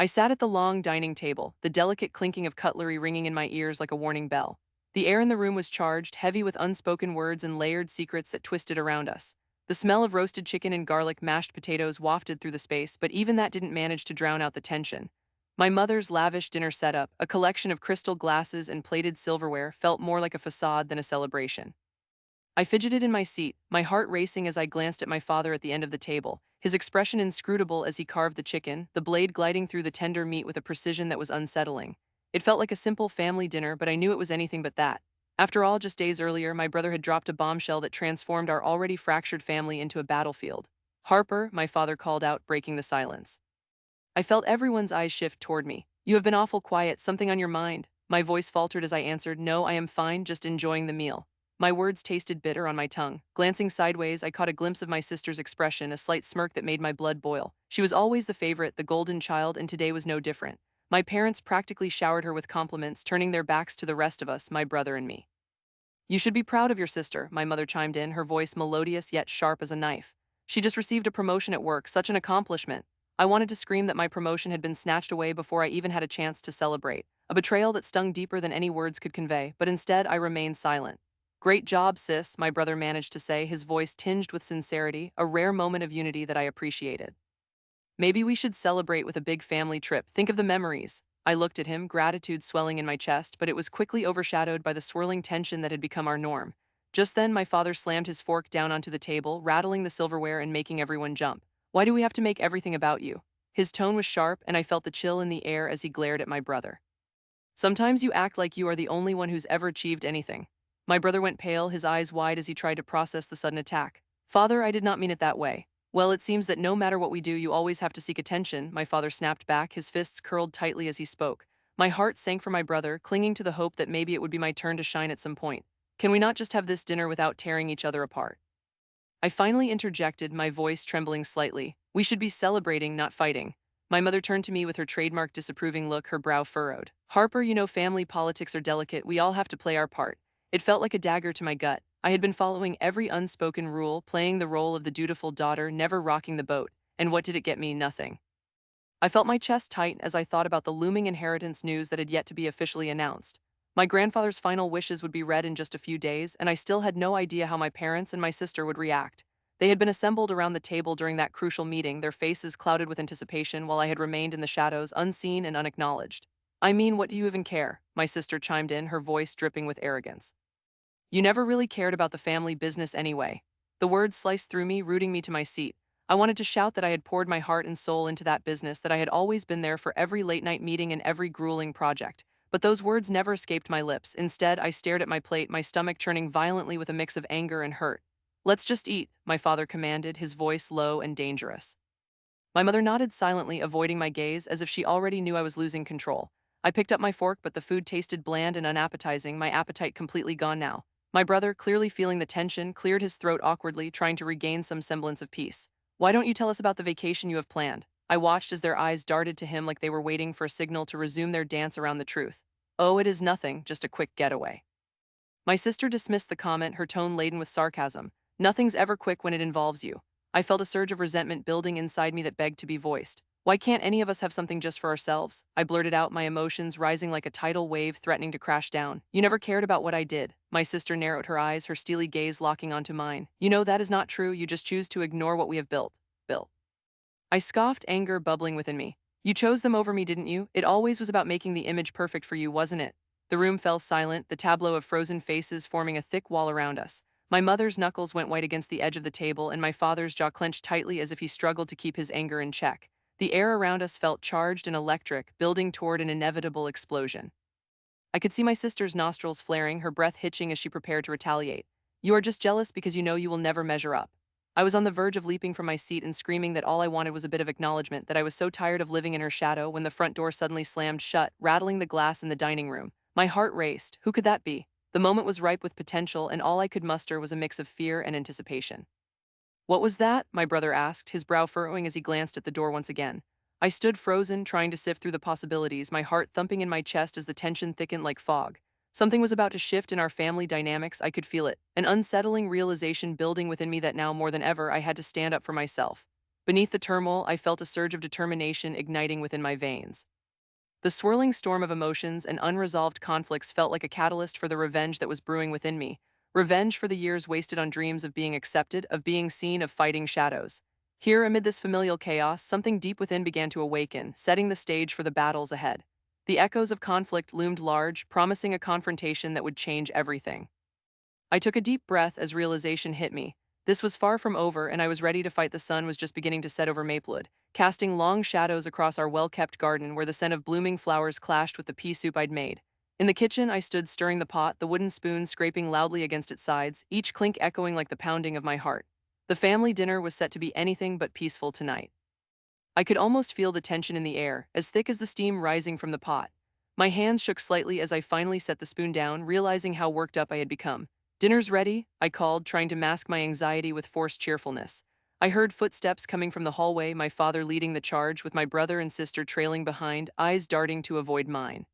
I sat at the long dining table, the delicate clinking of cutlery ringing in my ears like a warning bell. The air in the room was charged, heavy with unspoken words and layered secrets that twisted around us. The smell of roasted chicken and garlic mashed potatoes wafted through the space, but even that didn't manage to drown out the tension. My mother's lavish dinner setup, a collection of crystal glasses and plated silverware, felt more like a facade than a celebration. I fidgeted in my seat, my heart racing as I glanced at my father at the end of the table, his expression inscrutable as he carved the chicken, the blade gliding through the tender meat with a precision that was unsettling. It felt like a simple family dinner, but I knew it was anything but that. After all, just days earlier, my brother had dropped a bombshell that transformed our already fractured family into a battlefield. "Harper," my father called out, breaking the silence. I felt everyone's eyes shift toward me. "You have been awful quiet, something on your mind?" My voice faltered as I answered, "No, I am fine, just enjoying the meal." My words tasted bitter on my tongue. Glancing sideways, I caught a glimpse of my sister's expression, a slight smirk that made my blood boil. She was always the favorite, the golden child, and today was no different. My parents practically showered her with compliments, turning their backs to the rest of us, my brother and me. "You should be proud of your sister," my mother chimed in, her voice melodious yet sharp as a knife. "She just received a promotion at work, such an accomplishment." I wanted to scream that my promotion had been snatched away before I even had a chance to celebrate, a betrayal that stung deeper than any words could convey, but instead I remained silent. "Great job, sis," my brother managed to say, his voice tinged with sincerity, a rare moment of unity that I appreciated. "Maybe we should celebrate with a big family trip. Think of the memories." I looked at him, gratitude swelling in my chest, but it was quickly overshadowed by the swirling tension that had become our norm. Just then, my father slammed his fork down onto the table, rattling the silverware and making everyone jump. "Why do we have to make everything about you?" His tone was sharp, and I felt the chill in the air as he glared at my brother. "Sometimes you act like you are the only one who's ever achieved anything." My brother went pale, his eyes wide as he tried to process the sudden attack. "Father, I did not mean it that way." "Well, it seems that no matter what we do, you always have to seek attention," my father snapped back, his fists curled tightly as he spoke. My heart sank for my brother, clinging to the hope that maybe it would be my turn to shine at some point. "Can we not just have this dinner without tearing each other apart?" I finally interjected, my voice trembling slightly. "We should be celebrating, not fighting." My mother turned to me with her trademark disapproving look, her brow furrowed. "Harper, you know family politics are delicate, we all have to play our part." It felt like a dagger to my gut. I had been following every unspoken rule, playing the role of the dutiful daughter, never rocking the boat. And what did it get me? Nothing. I felt my chest tighten as I thought about the looming inheritance news that had yet to be officially announced. My grandfather's final wishes would be read in just a few days, and I still had no idea how my parents and my sister would react. They had been assembled around the table during that crucial meeting, their faces clouded with anticipation, while I had remained in the shadows, unseen and unacknowledged. "I mean, what do you even care?" my sister chimed in, her voice dripping with arrogance. "You never really cared about the family business anyway." The words sliced through me, rooting me to my seat. I wanted to shout that I had poured my heart and soul into that business, that I had always been there for every late-night meeting and every grueling project. But those words never escaped my lips. Instead, I stared at my plate, my stomach churning violently with a mix of anger and hurt. "Let's just eat," my father commanded, his voice low and dangerous. My mother nodded silently, avoiding my gaze as if she already knew I was losing control. I picked up my fork, but the food tasted bland and unappetizing, my appetite completely gone now. My brother, clearly feeling the tension, cleared his throat awkwardly, trying to regain some semblance of peace. "Why don't you tell us about the vacation you have planned?" I watched as their eyes darted to him like they were waiting for a signal to resume their dance around the truth. "Oh, it is nothing, just a quick getaway." My sister dismissed the comment, her tone laden with sarcasm. "Nothing's ever quick when it involves you." I felt a surge of resentment building inside me that begged to be voiced. "Why can't any of us have something just for ourselves?" I blurted out, my emotions rising like a tidal wave threatening to crash down. "You never cared about what I did." My sister narrowed her eyes, her steely gaze locking onto mine. "You know that is not true, you just choose to ignore what we have built." Built. I scoffed, anger bubbling within me. "You chose them over me, didn't you? It always was about making the image perfect for you, wasn't it?" The room fell silent, the tableau of frozen faces forming a thick wall around us. My mother's knuckles went white against the edge of the table, and my father's jaw clenched tightly as if he struggled to keep his anger in check. The air around us felt charged and electric, building toward an inevitable explosion. I could see my sister's nostrils flaring, her breath hitching as she prepared to retaliate. "You are just jealous because you know you will never measure up." I was on the verge of leaping from my seat and screaming that all I wanted was a bit of acknowledgement, that I was so tired of living in her shadow, when the front door suddenly slammed shut, rattling the glass in the dining room. My heart raced. Who could that be? The moment was ripe with potential, and all I could muster was a mix of fear and anticipation. "What was that?" my brother asked, his brow furrowing as he glanced at the door once again. I stood frozen, trying to sift through the possibilities, my heart thumping in my chest as the tension thickened like fog. Something was about to shift in our family dynamics, I could feel it, an unsettling realization building within me that now more than ever I had to stand up for myself. Beneath the turmoil, I felt a surge of determination igniting within my veins. The swirling storm of emotions and unresolved conflicts felt like a catalyst for the revenge that was brewing within me. Revenge for the years wasted on dreams of being accepted, of being seen, of fighting shadows. Here, amid this familial chaos, something deep within began to awaken, setting the stage for the battles ahead. The echoes of conflict loomed large, promising a confrontation that would change everything. I took a deep breath as realization hit me. This was far from over, and I was ready to fight. The sun was just beginning to set over Maplewood, casting long shadows across our well-kept garden where the scent of blooming flowers clashed with the pea soup I'd made. In the kitchen, I stood stirring the pot, the wooden spoon scraping loudly against its sides, each clink echoing like the pounding of my heart. The family dinner was set to be anything but peaceful tonight. I could almost feel the tension in the air, as thick as the steam rising from the pot. My hands shook slightly as I finally set the spoon down, realizing how worked up I had become. "Dinner's ready," I called, trying to mask my anxiety with forced cheerfulness. I heard footsteps coming from the hallway, my father leading the charge, with my brother and sister trailing behind, eyes darting to avoid mine.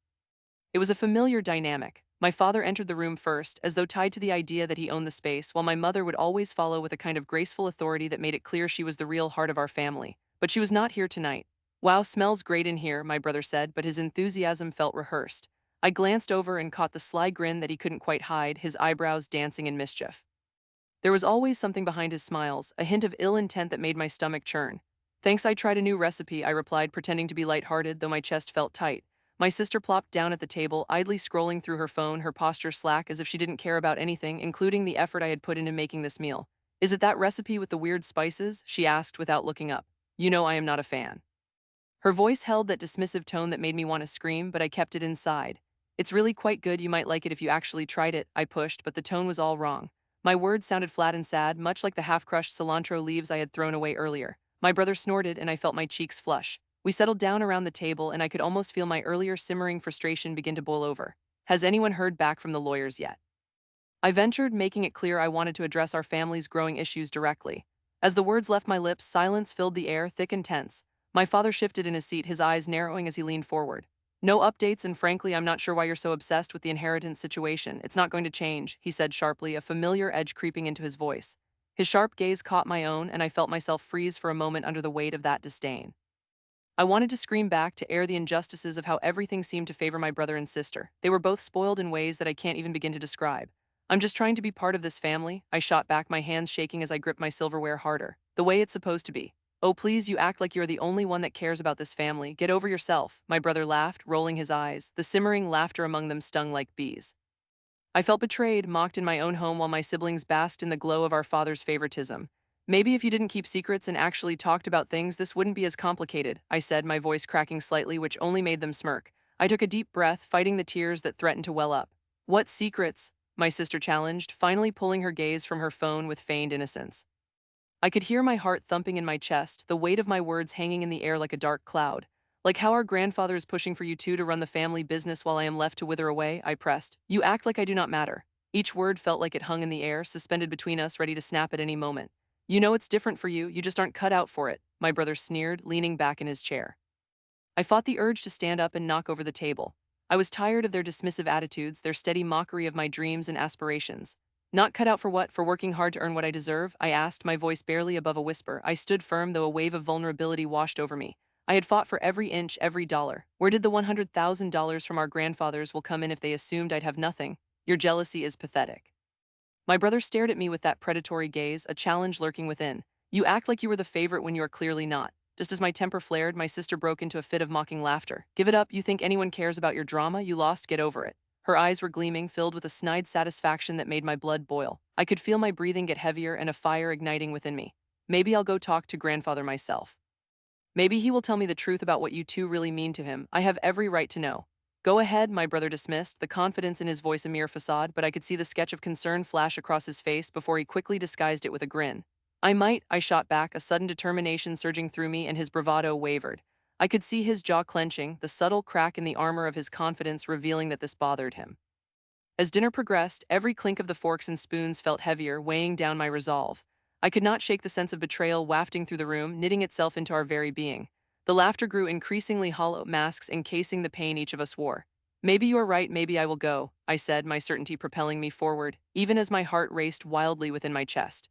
It was a familiar dynamic. My father entered the room first, as though tied to the idea that he owned the space, while my mother would always follow with a kind of graceful authority that made it clear she was the real heart of our family. But she was not here tonight. "Wow, smells great in here," my brother said, but his enthusiasm felt rehearsed. I glanced over and caught the sly grin that he couldn't quite hide, his eyebrows dancing in mischief. There was always something behind his smiles, a hint of ill intent that made my stomach churn. "Thanks, I tried a new recipe," I replied, pretending to be lighthearted, though my chest felt tight. My sister plopped down at the table, idly scrolling through her phone, her posture slack as if she didn't care about anything, including the effort I had put into making this meal. "Is it that recipe with the weird spices?" she asked without looking up. "You know I am not a fan." Her voice held that dismissive tone that made me want to scream, but I kept it inside. "It's really quite good, you might like it if you actually tried it," I pushed, but the tone was all wrong. My words sounded flat and sad, much like the half-crushed cilantro leaves I had thrown away earlier. My brother snorted, and I felt my cheeks flush. We settled down around the table, and I could almost feel my earlier simmering frustration begin to boil over. "Has anyone heard back from the lawyers yet?" I ventured, making it clear I wanted to address our family's growing issues directly. As the words left my lips, silence filled the air, thick and tense. My father shifted in his seat, his eyes narrowing as he leaned forward. "No updates, and frankly, I'm not sure why you're so obsessed with the inheritance situation. It's not going to change," he said sharply, a familiar edge creeping into his voice. His sharp gaze caught my own, and I felt myself freeze for a moment under the weight of that disdain. I wanted to scream back, to air the injustices of how everything seemed to favor my brother and sister. They were both spoiled in ways that I can't even begin to describe. "I'm just trying to be part of this family," I shot back, my hands shaking as I gripped my silverware harder. "The way it's supposed to be." "Oh, please, you act like you're the only one that cares about this family. Get over yourself," my brother laughed, rolling his eyes. The simmering laughter among them stung like bees. I felt betrayed, mocked in my own home while my siblings basked in the glow of our father's favoritism. "Maybe if you didn't keep secrets and actually talked about things, this wouldn't be as complicated," I said, my voice cracking slightly, which only made them smirk. I took a deep breath, fighting the tears that threatened to well up. "What secrets?" my sister challenged, finally pulling her gaze from her phone with feigned innocence. I could hear my heart thumping in my chest, the weight of my words hanging in the air like a dark cloud. "Like how our grandfather is pushing for you two to run the family business while I am left to wither away," I pressed. "You act like I do not matter." Each word felt like it hung in the air, suspended between us, ready to snap at any moment. "You know it's different for you, you just aren't cut out for it," my brother sneered, leaning back in his chair. I fought the urge to stand up and knock over the table. I was tired of their dismissive attitudes, their steady mockery of my dreams and aspirations. "Not cut out for what? For working hard to earn what I deserve?" I asked, my voice barely above a whisper. I stood firm, though a wave of vulnerability washed over me. I had fought for every inch, every dollar. Where did the $100,000 from our grandfathers will come in if they assumed I'd have nothing? "Your jealousy is pathetic." My brother stared at me with that predatory gaze, a challenge lurking within. "You act like you were the favorite when you are clearly not." Just as my temper flared, my sister broke into a fit of mocking laughter. "Give it up, you think anyone cares about your drama? You lost, get over it." Her eyes were gleaming, filled with a snide satisfaction that made my blood boil. I could feel my breathing get heavier and a fire igniting within me. "Maybe I'll go talk to grandfather myself. Maybe he will tell me the truth about what you two really mean to him. I have every right to know." "Go ahead," my brother dismissed, the confidence in his voice a mere facade, but I could see the sketch of concern flash across his face before he quickly disguised it with a grin. "I might," I shot back, a sudden determination surging through me, and his bravado wavered. I could see his jaw clenching, the subtle crack in the armor of his confidence revealing that this bothered him. As dinner progressed, every clink of the forks and spoons felt heavier, weighing down my resolve. I could not shake the sense of betrayal wafting through the room, knitting itself into our very being. The laughter grew increasingly hollow, masks encasing the pain each of us wore. "Maybe you are right, maybe I will go," I said, my certainty propelling me forward, even as my heart raced wildly within my chest.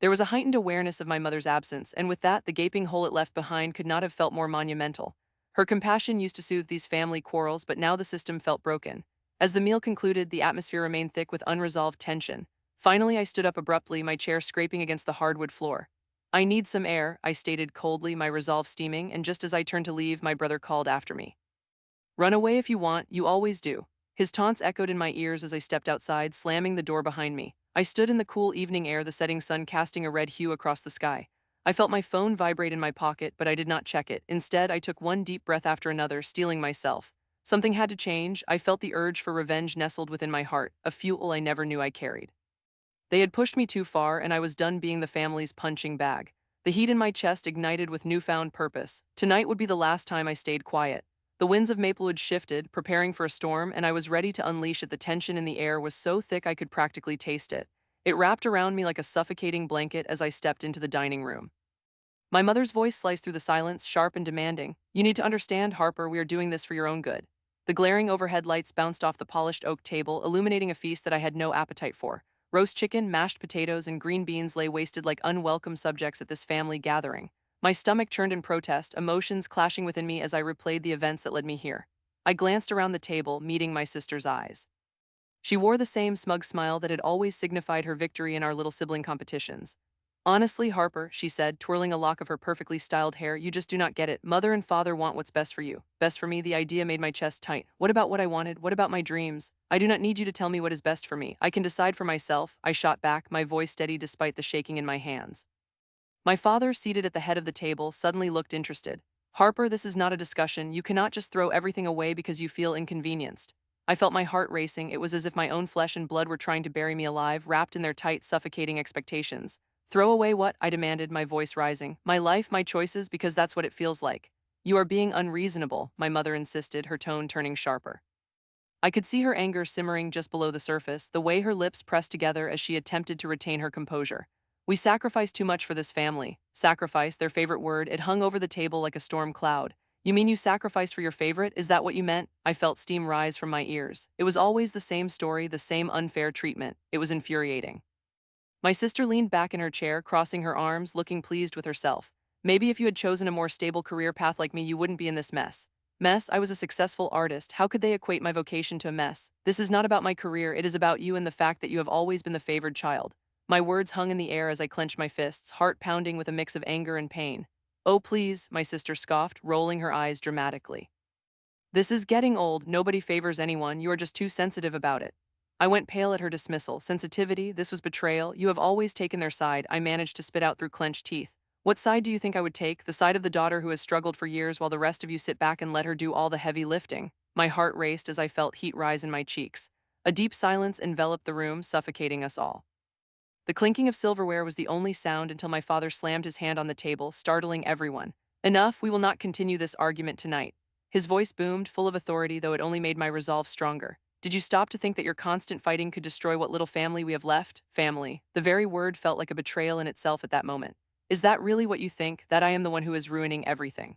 There was a heightened awareness of my mother's absence, and with that, the gaping hole it left behind could not have felt more monumental. Her compassion used to soothe these family quarrels, but now the system felt broken. As the meal concluded, the atmosphere remained thick with unresolved tension. Finally, I stood up abruptly, my chair scraping against the hardwood floor. I need some air, I stated coldly, my resolve steaming, and just as I turned to leave, my brother called after me. Run away if you want, you always do. His taunts echoed in my ears as I stepped outside, slamming the door behind me. I stood in the cool evening air, the setting sun casting a red hue across the sky. I felt my phone vibrate in my pocket, but I did not check it. Instead, I took one deep breath after another, steeling myself. Something had to change. I felt the urge for revenge nestled within my heart, a fuel I never knew I carried. They had pushed me too far, and I was done being the family's punching bag. The heat in my chest ignited with newfound purpose. Tonight would be the last time I stayed quiet. The winds of Maplewood shifted, preparing for a storm, and I was ready to unleash it. The tension in the air was so thick I could practically taste it. It wrapped around me like a suffocating blanket as I stepped into the dining room. My mother's voice sliced through the silence, sharp and demanding. You need to understand, Harper, we are doing this for your own good. The glaring overhead lights bounced off the polished oak table, illuminating a feast that I had no appetite for. Roast chicken, mashed potatoes, and green beans lay wasted like unwelcome subjects at this family gathering. My stomach churned in protest, emotions clashing within me as I replayed the events that led me here. I glanced around the table, meeting my sister's eyes. She wore the same smug smile that had always signified her victory in our little sibling competitions. Honestly, Harper, she said, twirling a lock of her perfectly styled hair, you just do not get it. Mother and father want what's best for you. Best for me, the idea made my chest tight. What about what I wanted? What about my dreams? I do not need you to tell me what is best for me. I can decide for myself, I shot back, my voice steady despite the shaking in my hands. My father, seated at the head of the table, suddenly looked interested. Harper, this is not a discussion. You cannot just throw everything away because you feel inconvenienced. I felt my heart racing. It was as if my own flesh and blood were trying to bury me alive, wrapped in their tight, suffocating expectations. Throw away what? I demanded, my voice rising. My life, my choices, because that's what it feels like. You are being unreasonable, my mother insisted, her tone turning sharper. I could see her anger simmering just below the surface, the way her lips pressed together as she attempted to retain her composure. We sacrificed too much for this family. Sacrifice, their favorite word, it hung over the table like a storm cloud. You mean you sacrificed for your favorite? Is that what you meant? I felt steam rise from my ears. It was always the same story, the same unfair treatment. It was infuriating. My sister leaned back in her chair, crossing her arms, looking pleased with herself. Maybe if you had chosen a more stable career path like me, you wouldn't be in this mess. Mess? I was a successful artist. How could they equate my vocation to a mess? This is not about my career, it is about you and the fact that you have always been the favored child. My words hung in the air as I clenched my fists, heart pounding with a mix of anger and pain. Oh, please, my sister scoffed, rolling her eyes dramatically. This is getting old, nobody favors anyone, you are just too sensitive about it. I went pale at her dismissal. Sensitivity, this was betrayal, you have always taken their side, I managed to spit out through clenched teeth. What side do you think I would take? The side of the daughter who has struggled for years while the rest of you sit back and let her do all the heavy lifting? My heart raced as I felt heat rise in my cheeks. A deep silence enveloped the room, suffocating us all. The clinking of silverware was the only sound until my father slammed his hand on the table, startling everyone. Enough, we will not continue this argument tonight. His voice boomed, full of authority, though it only made my resolve stronger. Did you stop to think that your constant fighting could destroy what little family we have left? Family. The very word felt like a betrayal in itself at that moment. Is that really what you think, that I am the one who is ruining everything?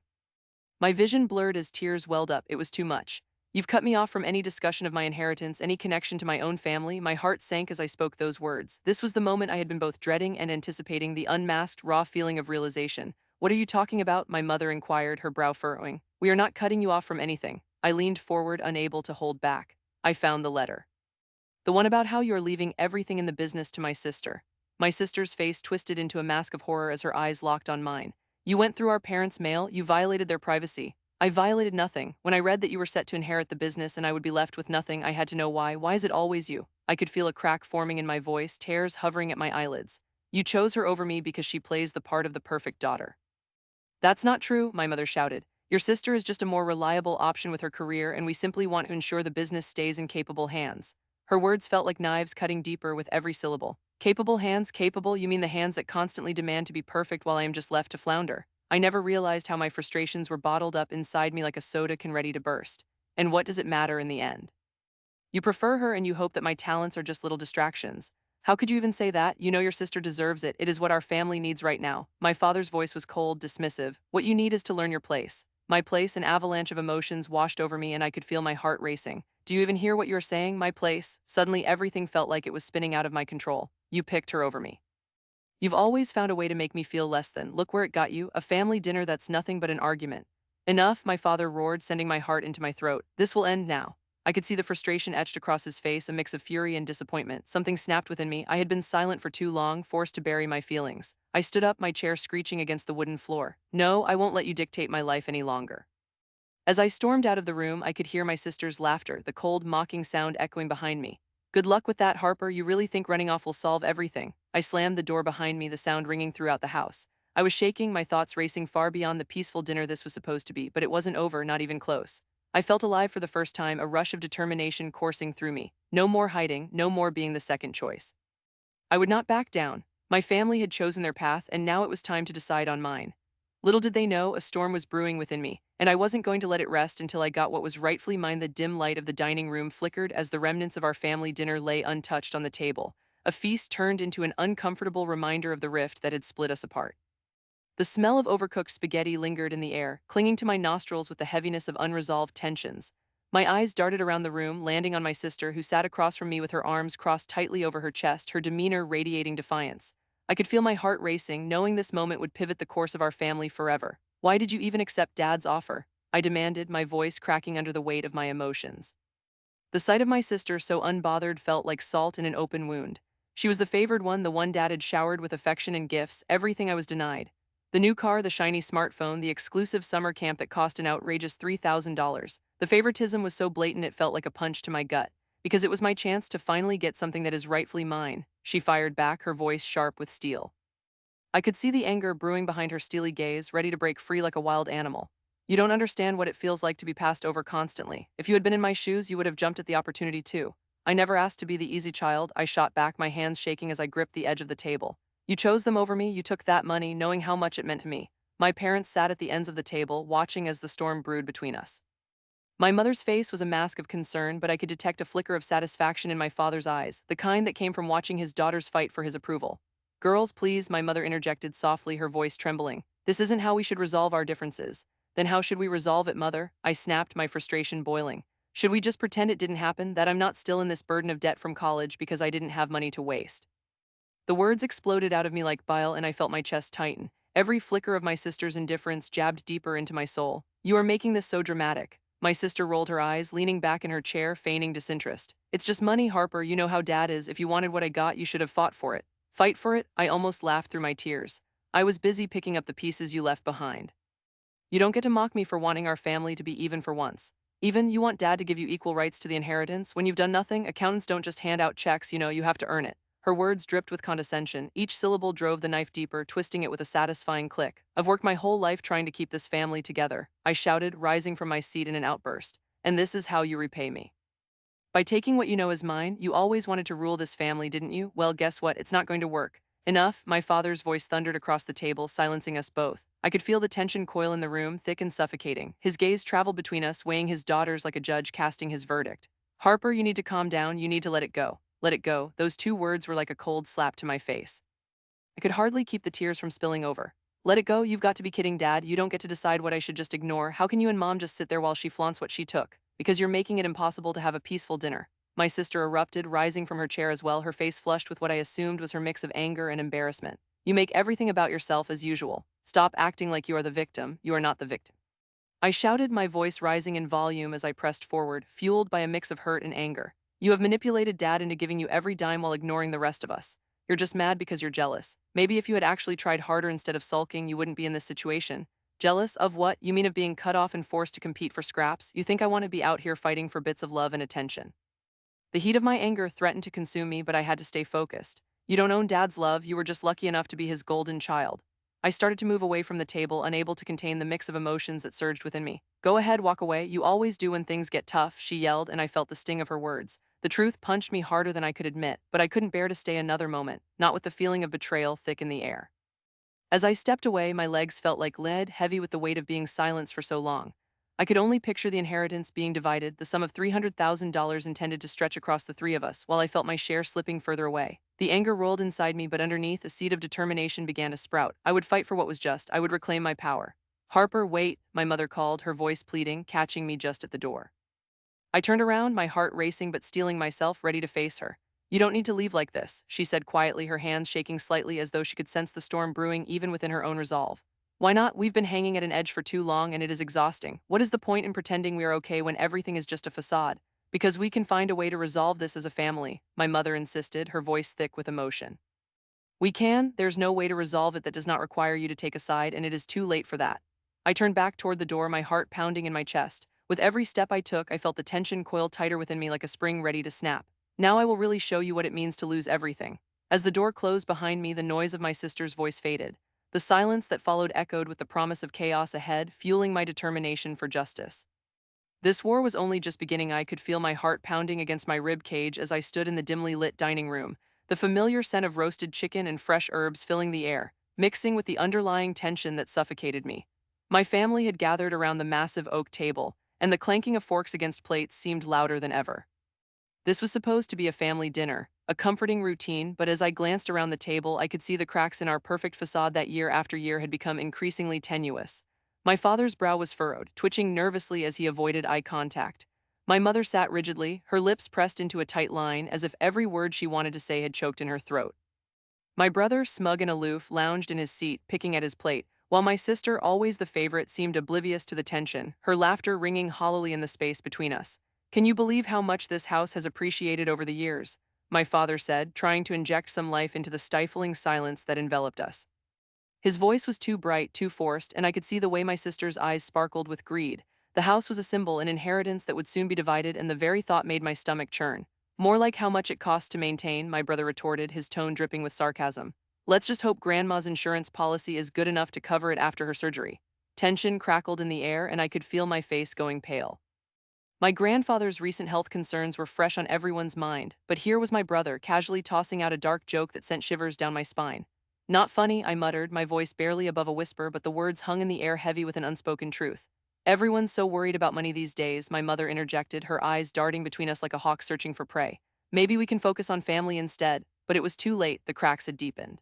My vision blurred as tears welled up. It was too much. You've cut me off from any discussion of my inheritance, any connection to my own family. My heart sank as I spoke those words. This was the moment I had been both dreading and anticipating, the unmasked, raw feeling of realization. What are you talking about? My mother inquired, her brow furrowing. We are not cutting you off from anything. I leaned forward, unable to hold back. I found the letter. The one about how you are leaving everything in the business to my sister. My sister's face twisted into a mask of horror as her eyes locked on mine. You went through our parents' mail, you violated their privacy. I violated nothing. When I read that you were set to inherit the business and I would be left with nothing, I had to know why. Why is it always you? I could feel a crack forming in my voice, tears hovering at my eyelids. You chose her over me because she plays the part of the perfect daughter. That's not true, my mother shouted. Your sister is just a more reliable option with her career, and we simply want to ensure the business stays in capable hands. Her words felt like knives cutting deeper with every syllable. Capable hands? Capable? You mean the hands that constantly demand to be perfect while I am just left to flounder? I never realized how my frustrations were bottled up inside me like a soda can ready to burst. And what does it matter in the end? You prefer her and you hope that my talents are just little distractions. How could you even say that? You know your sister deserves it. It is what our family needs right now. My father's voice was cold, dismissive. What you need is to learn your place. My place, an avalanche of emotions washed over me and I could feel my heart racing. Do you even hear what you're saying? My place? Suddenly everything felt like it was spinning out of my control. You picked her over me. You've always found a way to make me feel less than. Look where it got you, a family dinner that's nothing but an argument. Enough, my father roared, sending my heart into my throat. This will end now. I could see the frustration etched across his face, a mix of fury and disappointment. Something snapped within me. I had been silent for too long, forced to bury my feelings. I stood up, my chair screeching against the wooden floor. No, I won't let you dictate my life any longer. As I stormed out of the room, I could hear my sister's laughter, the cold, mocking sound echoing behind me. Good luck with that, Harper. You really think running off will solve everything? I slammed the door behind me, the sound ringing throughout the house. I was shaking, my thoughts racing far beyond the peaceful dinner this was supposed to be, but it wasn't over, not even close. I felt alive for the first time, a rush of determination coursing through me. No more hiding, no more being the second choice. I would not back down. My family had chosen their path, and now it was time to decide on mine. Little did they know, a storm was brewing within me, and I wasn't going to let it rest until I got what was rightfully mine. The dim light of the dining room flickered as the remnants of our family dinner lay untouched on the table. A feast turned into an uncomfortable reminder of the rift that had split us apart. The smell of overcooked spaghetti lingered in the air, clinging to my nostrils with the heaviness of unresolved tensions. My eyes darted around the room, landing on my sister, who sat across from me with her arms crossed tightly over her chest, her demeanor radiating defiance. I could feel my heart racing, knowing this moment would pivot the course of our family forever. Why did you even accept Dad's offer? I demanded, my voice cracking under the weight of my emotions. The sight of my sister, so unbothered, felt like salt in an open wound. She was the favored one, the one Dad had showered with affection and gifts, everything I was denied. The new car, the shiny smartphone, the exclusive summer camp that cost an outrageous $3,000. The favoritism was so blatant it felt like a punch to my gut, because it was my chance to finally get something that is rightfully mine. She fired back, her voice sharp with steel. I could see the anger brewing behind her steely gaze, ready to break free like a wild animal. You don't understand what it feels like to be passed over constantly. If you had been in my shoes, you would have jumped at the opportunity too. I never asked to be the easy child, I shot back, my hands shaking as I gripped the edge of the table. You chose them over me, you took that money, knowing how much it meant to me. My parents sat at the ends of the table, watching as the storm brewed between us. My mother's face was a mask of concern, but I could detect a flicker of satisfaction in my father's eyes, the kind that came from watching his daughters fight for his approval. Girls, please, my mother interjected softly, her voice trembling. This isn't how we should resolve our differences. Then how should we resolve it, Mother? I snapped, my frustration boiling. Should we just pretend it didn't happen, that I'm not still in this burden of debt from college because I didn't have money to waste? The words exploded out of me like bile, and I felt my chest tighten. Every flicker of my sister's indifference jabbed deeper into my soul. You are making this so dramatic. My sister rolled her eyes, leaning back in her chair, feigning disinterest. It's just money, Harper. You know how Dad is. If you wanted what I got, you should have fought for it. Fight for it? I almost laughed through my tears. I was busy picking up the pieces you left behind. You don't get to mock me for wanting our family to be even for once. Even, you want Dad to give you equal rights to the inheritance? When you've done nothing, accountants don't just hand out checks, you have to earn it. Her words dripped with condescension. Each syllable drove the knife deeper, twisting it with a satisfying click. I've worked my whole life trying to keep this family together, I shouted, rising from my seat in an outburst. And this is how you repay me. By taking what you know is mine, you always wanted to rule this family, didn't you? Well, guess what? It's not going to work. Enough, my father's voice thundered across the table, silencing us both. I could feel the tension coil in the room, thick and suffocating. His gaze traveled between us, weighing his daughters like a judge casting his verdict. Harper, you need to calm down, you need to let it go. Let it go. Those two words were like a cold slap to my face. I could hardly keep the tears from spilling over. Let it go? You've got to be kidding, Dad. You don't get to decide what I should just ignore. How can you and Mom just sit there while she flaunts what she took? Because you're making it impossible to have a peaceful dinner. My sister erupted, rising from her chair as well, her face flushed with what I assumed was her mix of anger and embarrassment. You make everything about yourself as usual. Stop acting like you are the victim. You are not the victim. I shouted, my voice rising in volume as I pressed forward, fueled by a mix of hurt and anger. You have manipulated Dad into giving you every dime while ignoring the rest of us. You're just mad because you're jealous. Maybe if you had actually tried harder instead of sulking, you wouldn't be in this situation. Jealous of what? You mean of being cut off and forced to compete for scraps? You think I want to be out here fighting for bits of love and attention? The heat of my anger threatened to consume me, but I had to stay focused. You don't own Dad's love, you were just lucky enough to be his golden child. I started to move away from the table, unable to contain the mix of emotions that surged within me. Go ahead, walk away, you always do when things get tough, she yelled, and I felt the sting of her words. The truth punched me harder than I could admit, but I couldn't bear to stay another moment, not with the feeling of betrayal thick in the air. As I stepped away, my legs felt like lead, heavy with the weight of being silenced for so long. I could only picture the inheritance being divided, the sum of $300,000 intended to stretch across the three of us, while I felt my share slipping further away. The anger rolled inside me, but underneath, a seed of determination began to sprout. I would fight for what was just. I would reclaim my power. Harper, wait, my mother called, her voice pleading, catching me just at the door. I turned around, my heart racing but steeling myself, ready to face her. "You don't need to leave like this," she said quietly, her hands shaking slightly as though she could sense the storm brewing even within her own resolve. "Why not? We've been hanging at an edge for too long and it is exhausting. What is the point in pretending we are okay when everything is just a facade? Because we can find a way to resolve this as a family," my mother insisted, her voice thick with emotion. "We can. There's no way to resolve it that does not require you to take a side, and it is too late for that." I turned back toward the door, my heart pounding in my chest. With every step I took, I felt the tension coil tighter within me like a spring ready to snap. "Now I will really show you what it means to lose everything." As the door closed behind me, the noise of my sister's voice faded. The silence that followed echoed with the promise of chaos ahead, fueling my determination for justice. This war was only just beginning. I could feel my heart pounding against my rib cage as I stood in the dimly lit dining room, the familiar scent of roasted chicken and fresh herbs filling the air, mixing with the underlying tension that suffocated me. My family had gathered around the massive oak table, and the clanking of forks against plates seemed louder than ever. This was supposed to be a family dinner, a comforting routine, but as I glanced around the table, I could see the cracks in our perfect facade that year after year had become increasingly tenuous. My father's brow was furrowed, twitching nervously as he avoided eye contact. My mother sat rigidly, her lips pressed into a tight line as if every word she wanted to say had choked in her throat. My brother, smug and aloof, lounged in his seat, picking at his plate, while my sister, always the favorite, seemed oblivious to the tension, her laughter ringing hollowly in the space between us. "Can you believe how much this house has appreciated over the years?" my father said, trying to inject some life into the stifling silence that enveloped us. His voice was too bright, too forced, and I could see the way my sister's eyes sparkled with greed. The house was a symbol, an inheritance that would soon be divided, and the very thought made my stomach churn. "More like how much it costs to maintain," my brother retorted, his tone dripping with sarcasm. "Let's just hope Grandma's insurance policy is good enough to cover it after her surgery." Tension crackled in the air, and I could feel my face going pale. My grandfather's recent health concerns were fresh on everyone's mind, but here was my brother casually tossing out a dark joke that sent shivers down my spine. "Not funny," I muttered, my voice barely above a whisper, but the words hung in the air heavy with an unspoken truth. "Everyone's so worried about money these days," my mother interjected, her eyes darting between us like a hawk searching for prey. "Maybe we can focus on family instead," but it was too late, the cracks had deepened.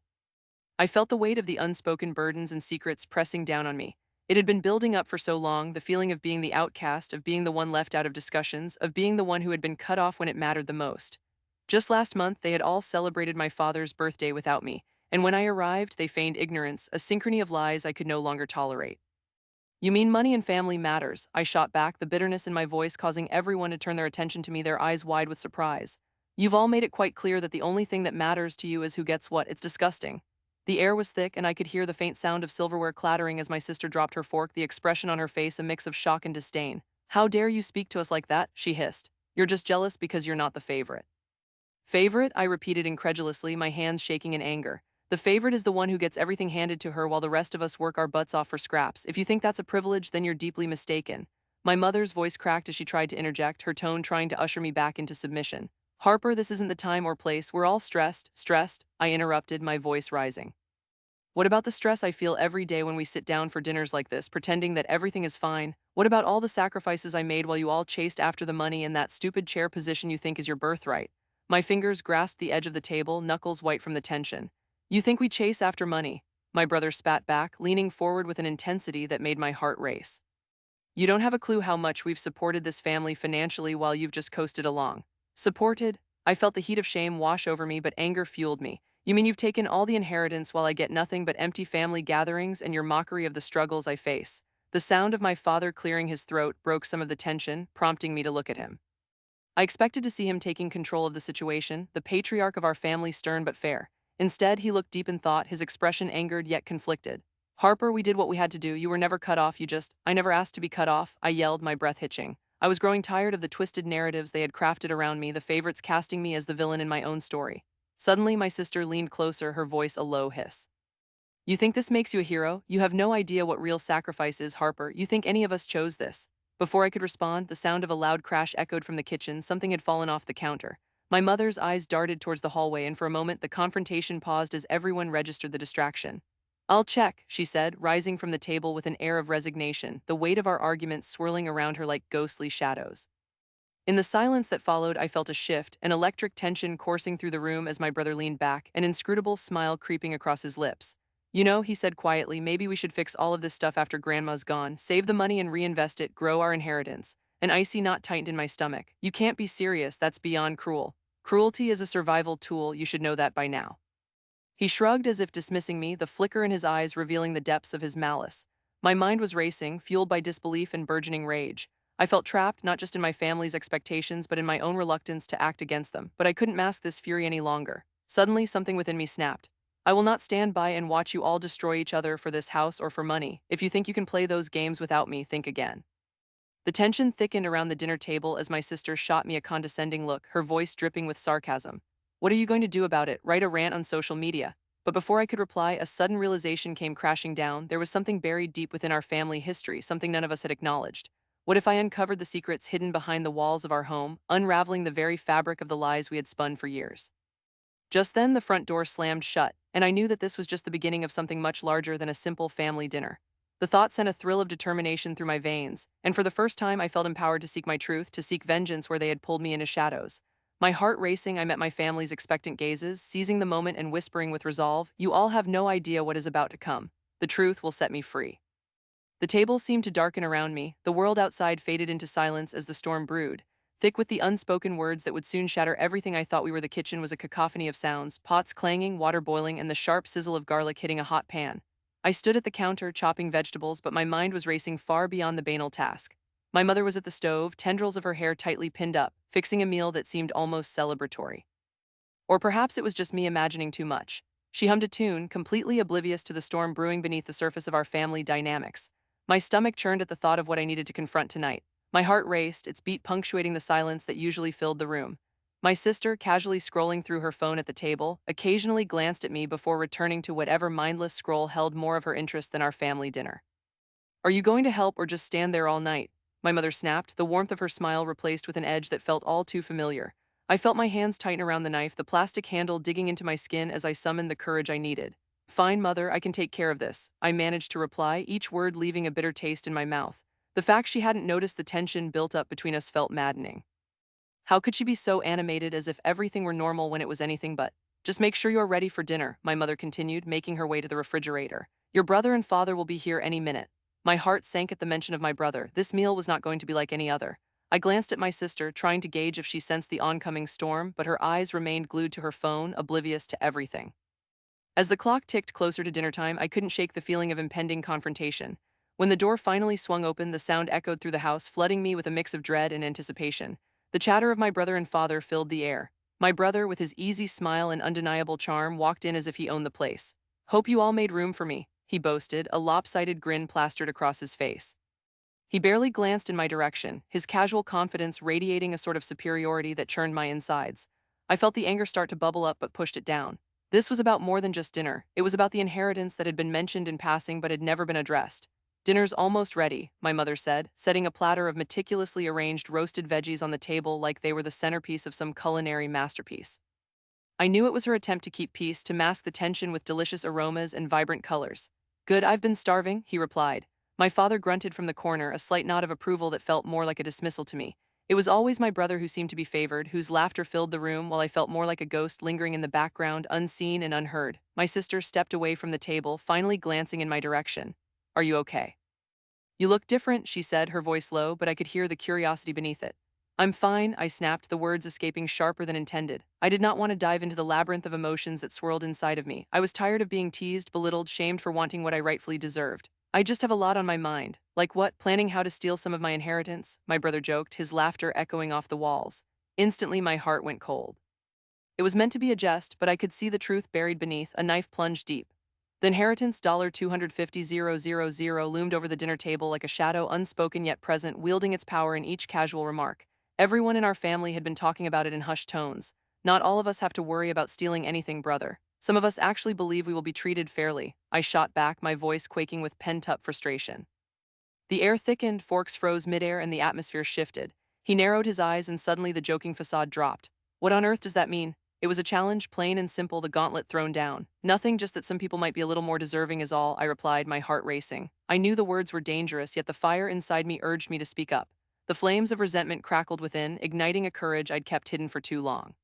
I felt the weight of the unspoken burdens and secrets pressing down on me. It had been building up for so long, the feeling of being the outcast, of being the one left out of discussions, of being the one who had been cut off when it mattered the most. Just last month, they had all celebrated my father's birthday without me, and when I arrived, they feigned ignorance, a synchrony of lies I could no longer tolerate. "You mean money and family matters," I shot back, the bitterness in my voice causing everyone to turn their attention to me, their eyes wide with surprise. "You've all made it quite clear that the only thing that matters to you is who gets what. It's disgusting." The air was thick, and I could hear the faint sound of silverware clattering as my sister dropped her fork, the expression on her face a mix of shock and disdain. "How dare you speak to us like that?" she hissed. "You're just jealous because you're not the favorite." "Favorite?" I repeated incredulously, my hands shaking in anger. "The favorite is the one who gets everything handed to her while the rest of us work our butts off for scraps. If you think that's a privilege, then you're deeply mistaken." My mother's voice cracked as she tried to interject, her tone trying to usher me back into submission. "Harper, this isn't the time or place. We're all stressed," I interrupted, my voice rising. "What about the stress I feel every day when we sit down for dinners like this, pretending that everything is fine? What about all the sacrifices I made while you all chased after the money and that stupid chair position you think is your birthright?" My fingers grasped the edge of the table, knuckles white from the tension. "You think we chase after money?" my brother spat back, leaning forward with an intensity that made my heart race. "You don't have a clue how much we've supported this family financially while you've just coasted along." "Supported?" I felt the heat of shame wash over me, but anger fueled me. "You mean you've taken all the inheritance while I get nothing but empty family gatherings and your mockery of the struggles I face?" The sound of my father clearing his throat broke some of the tension, prompting me to look at him. I expected to see him taking control of the situation, the patriarch of our family, stern but fair. Instead, he looked deep in thought, his expression angered yet conflicted. "Harper, we did what we had to do. You were never cut off, I never asked to be cut off," I yelled, my breath hitching. I was growing tired of the twisted narratives they had crafted around me, the favorites casting me as the villain in my own story. Suddenly, my sister leaned closer, her voice a low hiss. "You think this makes you a hero? You have no idea what real sacrifice is, Harper. You think any of us chose this?" Before I could respond, the sound of a loud crash echoed from the kitchen. Something had fallen off the counter. My mother's eyes darted towards the hallway, and for a moment the confrontation paused as everyone registered the distraction. "I'll check," she said, rising from the table with an air of resignation, the weight of our argument swirling around her like ghostly shadows. In the silence that followed, I felt a shift, an electric tension coursing through the room as my brother leaned back, an inscrutable smile creeping across his lips. "You know," he said quietly, "maybe we should fix all of this stuff after Grandma's gone, save the money and reinvest it, grow our inheritance." An icy knot tightened in my stomach. "You can't be serious, that's beyond cruel." Cruelty is a survival tool, you should know that by now. He shrugged as if dismissing me, the flicker in his eyes revealing the depths of his malice. My mind was racing, fueled by disbelief and burgeoning rage. I felt trapped, not just in my family's expectations, but in my own reluctance to act against them. But I couldn't mask this fury any longer. Suddenly, something within me snapped. I will not stand by and watch you all destroy each other for this house or for money. If you think you can play those games without me, think again. The tension thickened around the dinner table as my sister shot me a condescending look, her voice dripping with sarcasm. What are you going to do about it? Write a rant on social media? But before I could reply, a sudden realization came crashing down. There was something buried deep within our family history, something none of us had acknowledged. What if I uncovered the secrets hidden behind the walls of our home, unraveling the very fabric of the lies we had spun for years? Just then, the front door slammed shut, and I knew that this was just the beginning of something much larger than a simple family dinner. The thought sent a thrill of determination through my veins, and for the first time I felt empowered to seek my truth, to seek vengeance where they had pulled me into shadows. My heart racing, I met my family's expectant gazes, seizing the moment and whispering with resolve, "You all have no idea what is about to come. The truth will set me free." The table seemed to darken around me, the world outside faded into silence as the storm brewed. Thick with the unspoken words that would soon shatter everything I thought we were, the kitchen was a cacophony of sounds, pots clanging, water boiling, and the sharp sizzle of garlic hitting a hot pan. I stood at the counter, chopping vegetables, but my mind was racing far beyond the banal task. My mother was at the stove, tendrils of her hair tightly pinned up, fixing a meal that seemed almost celebratory. Or perhaps it was just me imagining too much. She hummed a tune, completely oblivious to the storm brewing beneath the surface of our family dynamics. My stomach churned at the thought of what I needed to confront tonight. My heart raced, its beat punctuating the silence that usually filled the room. My sister, casually scrolling through her phone at the table, occasionally glanced at me before returning to whatever mindless scroll held more of her interest than our family dinner. "Are you going to help or just stand there all night?" My mother snapped, the warmth of her smile replaced with an edge that felt all too familiar. I felt my hands tighten around the knife, the plastic handle digging into my skin as I summoned the courage I needed. "Fine, mother, I can take care of this," I managed to reply, each word leaving a bitter taste in my mouth. The fact she hadn't noticed the tension built up between us felt maddening. How could she be so animated, as if everything were normal when it was anything but? "Just make sure you're ready for dinner," my mother continued, making her way to the refrigerator. "Your brother and father will be here any minute." My heart sank at the mention of my brother. This meal was not going to be like any other. I glanced at my sister, trying to gauge if she sensed the oncoming storm, but her eyes remained glued to her phone, oblivious to everything. As the clock ticked closer to dinner time, I couldn't shake the feeling of impending confrontation. When the door finally swung open, the sound echoed through the house, flooding me with a mix of dread and anticipation. The chatter of my brother and father filled the air. My brother, with his easy smile and undeniable charm, walked in as if he owned the place. "Hope you all made room for me," he boasted, a lopsided grin plastered across his face. He barely glanced in my direction, his casual confidence radiating a sort of superiority that churned my insides. I felt the anger start to bubble up but pushed it down. This was about more than just dinner. It was about the inheritance that had been mentioned in passing but had never been addressed. "Dinner's almost ready," my mother said, setting a platter of meticulously arranged roasted veggies on the table like they were the centerpiece of some culinary masterpiece. I knew it was her attempt to keep peace, to mask the tension with delicious aromas and vibrant colors. "Good, I've been starving," he replied. My father grunted from the corner, a slight nod of approval that felt more like a dismissal to me. It was always my brother who seemed to be favored, whose laughter filled the room, while I felt more like a ghost lingering in the background, unseen and unheard. My sister stepped away from the table, finally glancing in my direction. "Are you okay?" "You look different," she said, her voice low, but I could hear the curiosity beneath it. "I'm fine," I snapped, the words escaping sharper than intended. I did not want to dive into the labyrinth of emotions that swirled inside of me. I was tired of being teased, belittled, shamed for wanting what I rightfully deserved. "I just have a lot on my mind." "Like what? Planning how to steal some of my inheritance?" my brother joked, his laughter echoing off the walls. Instantly, my heart went cold. It was meant to be a jest, but I could see the truth buried beneath, a knife plunged deep. The inheritance $250,000 loomed over the dinner table like a shadow, unspoken yet present, wielding its power in each casual remark. Everyone in our family had been talking about it in hushed tones. "Not all of us have to worry about stealing anything, brother. Some of us actually believe we will be treated fairly," I shot back, my voice quaking with pent-up frustration. The air thickened, forks froze midair, and the atmosphere shifted. He narrowed his eyes, and suddenly the joking facade dropped. "What on earth does that mean?" It was a challenge, plain and simple, the gauntlet thrown down. "Nothing, just that some people might be a little more deserving is all," I replied, my heart racing. I knew the words were dangerous, yet the fire inside me urged me to speak up. The flames of resentment crackled within, igniting a courage I'd kept hidden for too long.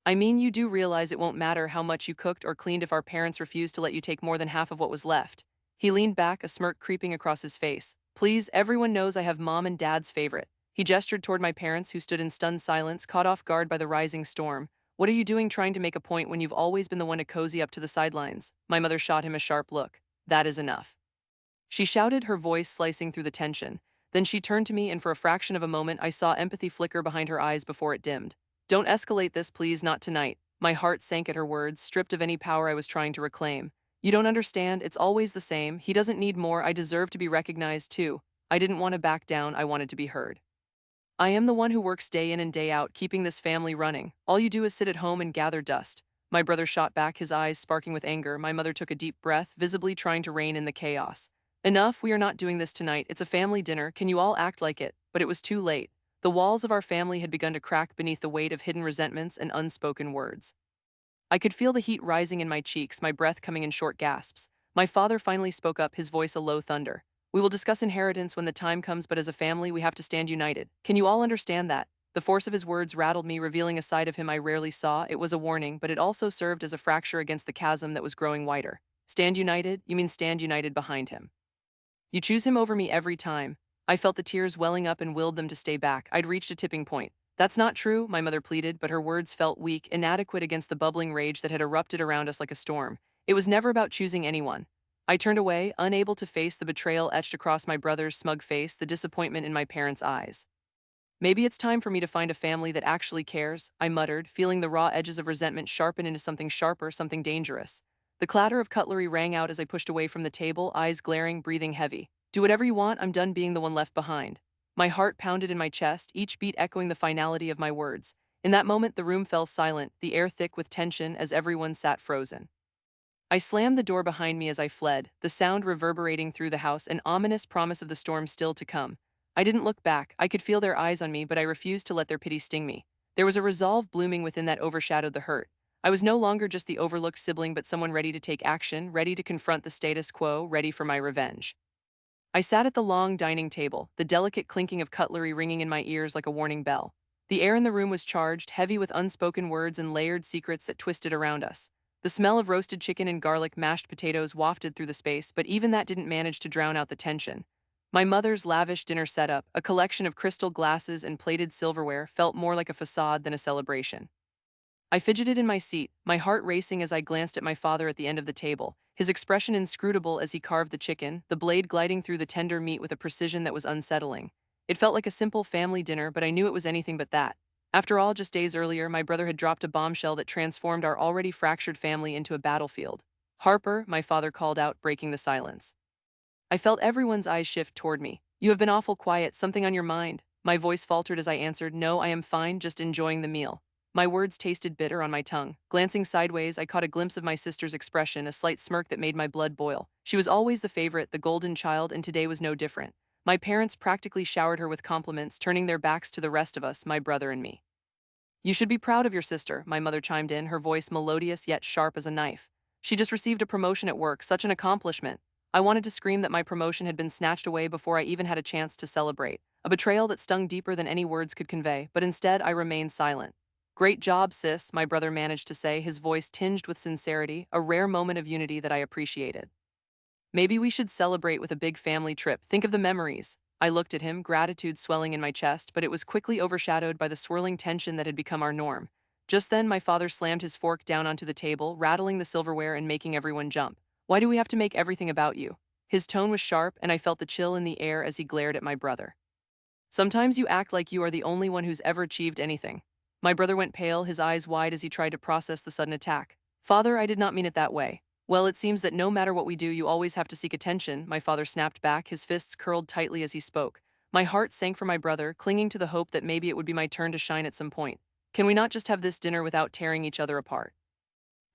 "I mean, you do realize it won't matter how much you cooked or cleaned if our parents refuse to let you take more than half of what was left." He leaned back, a smirk creeping across his face. "Please, everyone knows I have mom and dad's favorite." He gestured toward my parents, who stood in stunned silence, caught off guard by the rising storm. What are you doing trying to make a point when you've always been the one to cozy up to the sidelines? My mother shot him a sharp look. That is enough. She shouted, her voice slicing through the tension. Then she turned to me, and for a fraction of a moment I saw empathy flicker behind her eyes before it dimmed. Don't escalate this, please, not tonight. My heart sank at her words, stripped of any power I was trying to reclaim. You don't understand, it's always the same. He doesn't need more, I deserve to be recognized too. I didn't want to back down, I wanted to be heard. I am the one who works day in and day out, keeping this family running. All you do is sit at home and gather dust. My brother shot back, his eyes sparking with anger. My mother took a deep breath, visibly trying to rein in the chaos. Enough, we are not doing this tonight. It's a family dinner. Can you all act like it? But it was too late. The walls of our family had begun to crack beneath the weight of hidden resentments and unspoken words. I could feel the heat rising in my cheeks, my breath coming in short gasps. My father finally spoke up, his voice a low thunder. We will discuss inheritance when the time comes, but as a family, we have to stand united. Can you all understand that? The force of his words rattled me, revealing a side of him I rarely saw. It was a warning, but it also served as a fracture against the chasm that was growing wider. Stand united? You mean stand united behind him? You choose him over me every time. I felt the tears welling up and willed them to stay back. I'd reached a tipping point. That's not true, my mother pleaded, but her words felt weak, inadequate against the bubbling rage that had erupted around us like a storm. It was never about choosing anyone. I turned away, unable to face the betrayal etched across my brother's smug face, the disappointment in my parents' eyes. Maybe it's time for me to find a family that actually cares, I muttered, feeling the raw edges of resentment sharpen into something sharper, something dangerous. The clatter of cutlery rang out as I pushed away from the table, eyes glaring, breathing heavy. Do whatever you want, I'm done being the one left behind. My heart pounded in my chest, each beat echoing the finality of my words. In that moment, the room fell silent, the air thick with tension as everyone sat frozen. I slammed the door behind me as I fled, the sound reverberating through the house, an ominous promise of the storm still to come. I didn't look back. I could feel their eyes on me, but I refused to let their pity sting me. There was a resolve blooming within that overshadowed the hurt. I was no longer just the overlooked sibling, but someone ready to take action, ready to confront the status quo, ready for my revenge. I sat at the long dining table, the delicate clinking of cutlery ringing in my ears like a warning bell. The air in the room was charged, heavy with unspoken words and layered secrets that twisted around us. The smell of roasted chicken and garlic mashed potatoes wafted through the space, but even that didn't manage to drown out the tension. My mother's lavish dinner setup, a collection of crystal glasses and plated silverware, felt more like a facade than a celebration. I fidgeted in my seat, my heart racing as I glanced at my father at the end of the table, his expression inscrutable as he carved the chicken, the blade gliding through the tender meat with a precision that was unsettling. It felt like a simple family dinner, but I knew it was anything but that. After all, just days earlier, my brother had dropped a bombshell that transformed our already fractured family into a battlefield. Harper, my father called out, breaking the silence. I felt everyone's eyes shift toward me. You have been awful quiet, something on your mind. My voice faltered as I answered, no, I am fine, just enjoying the meal. My words tasted bitter on my tongue. Glancing sideways, I caught a glimpse of my sister's expression, a slight smirk that made my blood boil. She was always the favorite, the golden child, and today was no different. My parents practically showered her with compliments, turning their backs to the rest of us, my brother and me. You should be proud of your sister, my mother chimed in, her voice melodious yet sharp as a knife. She just received a promotion at work, such an accomplishment. I wanted to scream that my promotion had been snatched away before I even had a chance to celebrate, a betrayal that stung deeper than any words could convey, but instead I remained silent. Great job, sis, my brother managed to say, his voice tinged with sincerity, a rare moment of unity that I appreciated. Maybe we should celebrate with a big family trip. Think of the memories. I looked at him, gratitude swelling in my chest, but it was quickly overshadowed by the swirling tension that had become our norm. Just then, my father slammed his fork down onto the table, rattling the silverware and making everyone jump. Why do we have to make everything about you? His tone was sharp, and I felt the chill in the air as he glared at my brother. Sometimes you act like you are the only one who's ever achieved anything. My brother went pale, his eyes wide as he tried to process the sudden attack. Father, I did not mean it that way. Well, it seems that no matter what we do, you always have to seek attention, my father snapped back, his fists curled tightly as he spoke. My heart sank for my brother, clinging to the hope that maybe it would be my turn to shine at some point. Can we not just have this dinner without tearing each other apart?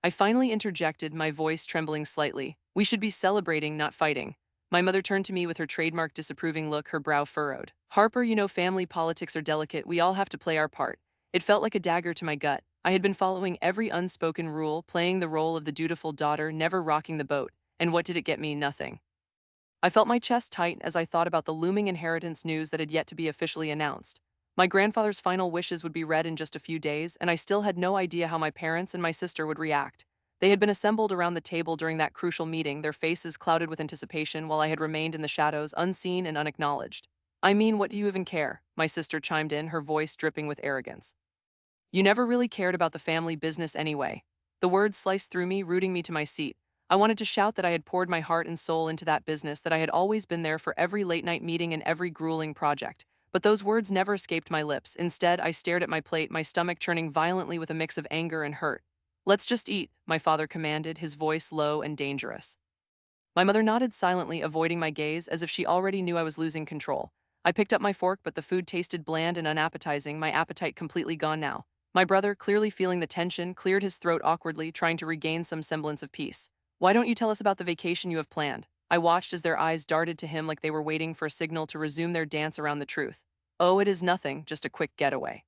I finally interjected, my voice trembling slightly. We should be celebrating, not fighting. My mother turned to me with her trademark disapproving look, her brow furrowed. Harper, you know family politics are delicate, we all have to play our part. It felt like a dagger to my gut. I had been following every unspoken rule, playing the role of the dutiful daughter, never rocking the boat. And what did it get me? Nothing. I felt my chest tighten as I thought about the looming inheritance news that had yet to be officially announced. My grandfather's final wishes would be read in just a few days, and I still had no idea how my parents and my sister would react. They had been assembled around the table during that crucial meeting, their faces clouded with anticipation while I had remained in the shadows, unseen and unacknowledged. I mean, what do you even care? My sister chimed in, her voice dripping with arrogance. You never really cared about the family business anyway. The words sliced through me, rooting me to my seat. I wanted to shout that I had poured my heart and soul into that business, that I had always been there for every late night meeting and every grueling project. But those words never escaped my lips. Instead, I stared at my plate, my stomach churning violently with a mix of anger and hurt. Let's just eat, my father commanded, his voice low and dangerous. My mother nodded silently, avoiding my gaze as if she already knew I was losing control. I picked up my fork, but the food tasted bland and unappetizing, my appetite completely gone now. My brother, clearly feeling the tension, cleared his throat awkwardly, trying to regain some semblance of peace. Why don't you tell us about the vacation you have planned? I watched as their eyes darted to him like they were waiting for a signal to resume their dance around the truth. Oh, it is nothing, just a quick getaway.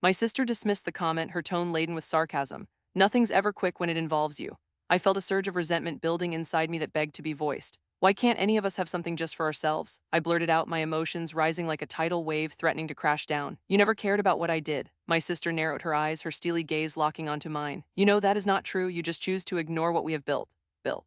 My sister dismissed the comment, her tone laden with sarcasm. Nothing's ever quick when it involves you. I felt a surge of resentment building inside me that begged to be voiced. Why can't any of us have something just for ourselves? I blurted out, my emotions rising like a tidal wave threatening to crash down. You never cared about what I did. My sister narrowed her eyes, her steely gaze locking onto mine. You know that is not true, you just choose to ignore what we have built. Bill.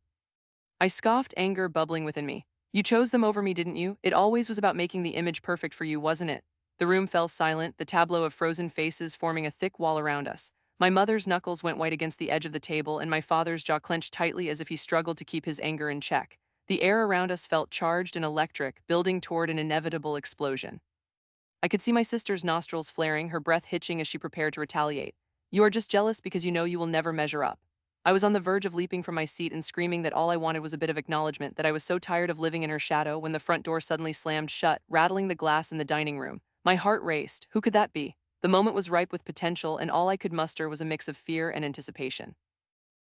I scoffed, anger bubbling within me. You chose them over me, didn't you? It always was about making the image perfect for you, wasn't it? The room fell silent, the tableau of frozen faces forming a thick wall around us. My mother's knuckles went white against the edge of the table, and my father's jaw clenched tightly as if he struggled to keep his anger in check. The air around us felt charged and electric, building toward an inevitable explosion. I could see my sister's nostrils flaring, her breath hitching as she prepared to retaliate. You are just jealous because you know you will never measure up. I was on the verge of leaping from my seat and screaming that all I wanted was a bit of acknowledgement, that I was so tired of living in her shadow, when the front door suddenly slammed shut, rattling the glass in the dining room. My heart raced. Who could that be? The moment was ripe with potential, and all I could muster was a mix of fear and anticipation.